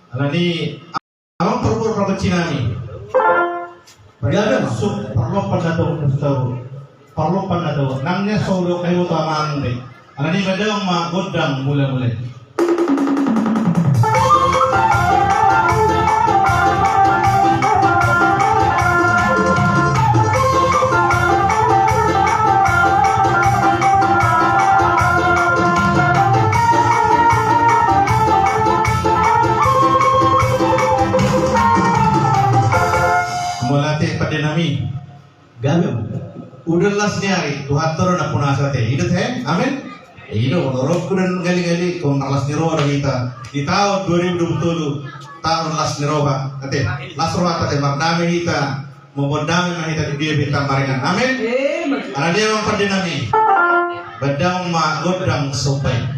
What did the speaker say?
Alani amang perlu Chinami. Padahal perlu panado nangnya solo kayo tamaan deh. Alani badang magodang mula-mula. Nami gamem udah las nyari Tuhan turun aku nasate itu teh amin itu menurut kudan gali-gali kau las niro kita di tahun 2020 tahun las niro kate las roha kate marname kita memperdamai mahita dia bintang maringan amin karena dia memperdenami badang ma godang sopai